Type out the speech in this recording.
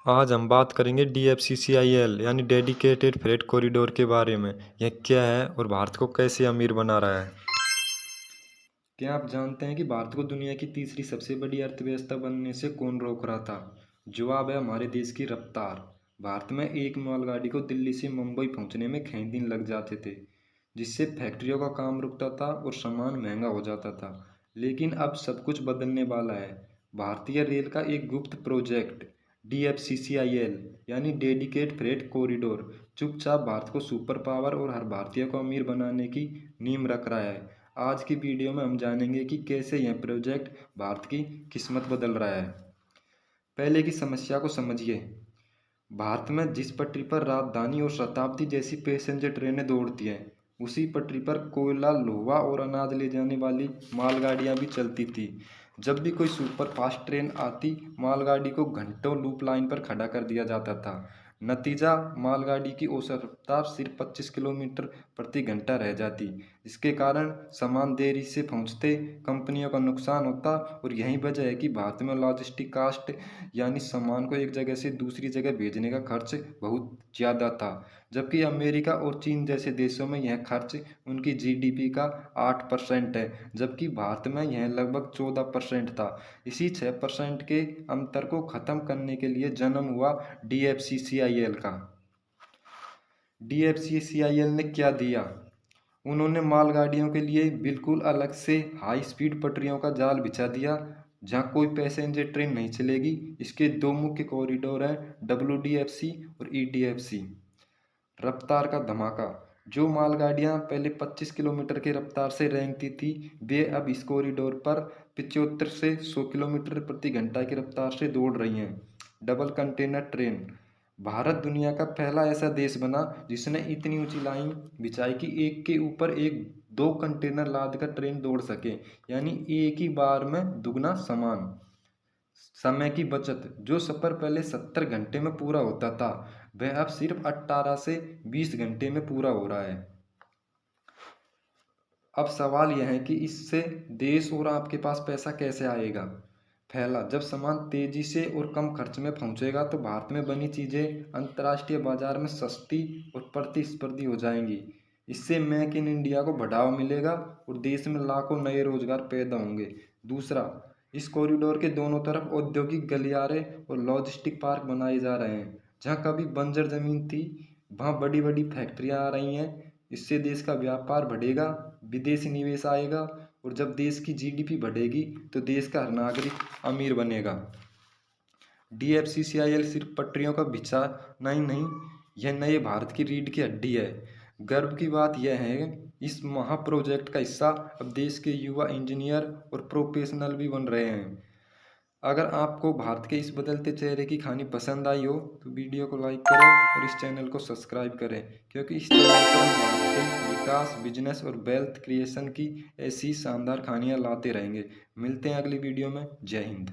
आज हम बात करेंगे DFCCIL यानी डेडिकेटेड फ्रेट कॉरिडोर के बारे में। यह क्या है और भारत को कैसे अमीर बना रहा है। क्या आप जानते हैं कि भारत को दुनिया की तीसरी सबसे बड़ी अर्थव्यवस्था बनने से कौन रोक रहा था? जवाब है हमारे देश की रफ्तार। भारत में एक मालगाड़ी को दिल्ली से मुंबई पहुंचने में कई दिन लग जाते थे, जिससे फैक्ट्रियों का काम रुकता था और सामान महंगा हो जाता था। लेकिन अब सब कुछ बदलने वाला है। भारतीय रेल का एक गुप्त प्रोजेक्ट DFCCIL यानी डेडिकेट फ्रेट कॉरिडोर चुपचाप भारत को सुपर पावर और हर भारतीय को अमीर बनाने की नींव रख रहा है। आज की वीडियो में हम जानेंगे कि कैसे यह प्रोजेक्ट भारत की किस्मत बदल रहा है। पहले की समस्या को समझिए। भारत में जिस पटरी पर राजधानी और शताब्दी जैसी पैसेंजर ट्रेनें दौड़ती हैं, उसी पटरी पर कोयला, लोहा और अनाज ले जाने वाली मालगाड़ियां भी चलती थी। जब भी कोई सुपर फास्ट ट्रेन आती, मालगाड़ी को घंटों लूप लाइन पर खड़ा कर दिया जाता था। नतीजा, मालगाड़ी की औसत रफ्तार सिर्फ 25 किलोमीटर प्रति घंटा रह जाती। इसके कारण सामान देरी से पहुंचते, कंपनियों का नुकसान होता और यही वजह है कि भारत में लॉजिस्टिक कास्ट यानी सामान को एक जगह से दूसरी जगह भेजने का खर्च बहुत ज़्यादा था। जबकि अमेरिका और चीन जैसे देशों में यह खर्च उनकी GDP का 8% है, जबकि भारत में यह लगभग 14% था। इसी 6% के अंतर को ख़त्म करने के लिए जन्म हुआ DFCCIL का। DFCCIL ने क्या दिया? उन्होंने मालगाड़ियों के लिए बिल्कुल अलग से हाई स्पीड पटरियों का जाल बिछा दिया, जहां कोई पैसेंजर ट्रेन नहीं चलेगी। इसके दो मुख्य कॉरिडोर हैं, WDFC और EDFC। रफ्तार का धमाका। जो मालगाड़ियां पहले 25 किलोमीटर की रफ्तार से रेंगती थी, वे अब इस कॉरिडोर पर 75 से 100 किलोमीटर प्रति घंटा की रफ्तार से दौड़ रही हैं। Double container train. भारत दुनिया का पहला ऐसा देश बना जिसने इतनी ऊंची लाइन बिछाई कि एक के ऊपर एक 2 कंटेनर लाद कर ट्रेन दौड़ सके, यानी एक ही बार में दुगना सामान। समय की बचत। जो सफ़र पहले 70 घंटे में पूरा होता था, वह अब सिर्फ 18 से 20 घंटे में पूरा हो रहा है। अब सवाल यह है कि इससे देश और आपके पास पैसा कैसे आएगा। पहला, जब सामान तेजी से और कम खर्च में पहुंचेगा तो भारत में बनी चीज़ें अंतर्राष्ट्रीय बाजार में सस्ती और प्रतिस्पर्धी हो जाएंगी। इससे मेक इन इंडिया को बढ़ावा मिलेगा और देश में लाखों नए रोजगार पैदा होंगे। दूसरा, इस कॉरिडोर के दोनों तरफ औद्योगिक गलियारे और लॉजिस्टिक पार्क बनाए जा रहे हैं। जहां कभी बंजर जमीन थी, वहां बड़ी बड़ी फैक्ट्रियां आ रही हैं। इससे देश का व्यापार बढ़ेगा, विदेशी निवेश आएगा और जब देश की GDP बढ़ेगी तो देश का हर नागरिक अमीर बनेगा। DFCCIL सिर्फ पटरियों का बिछाना ही नहीं, यह नए भारत की रीढ़ की हड्डी है। गर्व की बात यह है, इस महा प्रोजेक्ट का हिस्सा अब देश के युवा इंजीनियर और प्रोफेशनल भी बन रहे हैं। अगर आपको भारत के इस बदलते चेहरे की कहानी पसंद आई हो तो वीडियो को लाइक करें और इस चैनल को सब्सक्राइब करें, क्योंकि इस चैनल पर हम भारत के विकास, बिजनेस और वेल्थ क्रिएशन की ऐसी शानदार कहानियाँ लाते रहेंगे। मिलते हैं अगली वीडियो में। जय हिंद।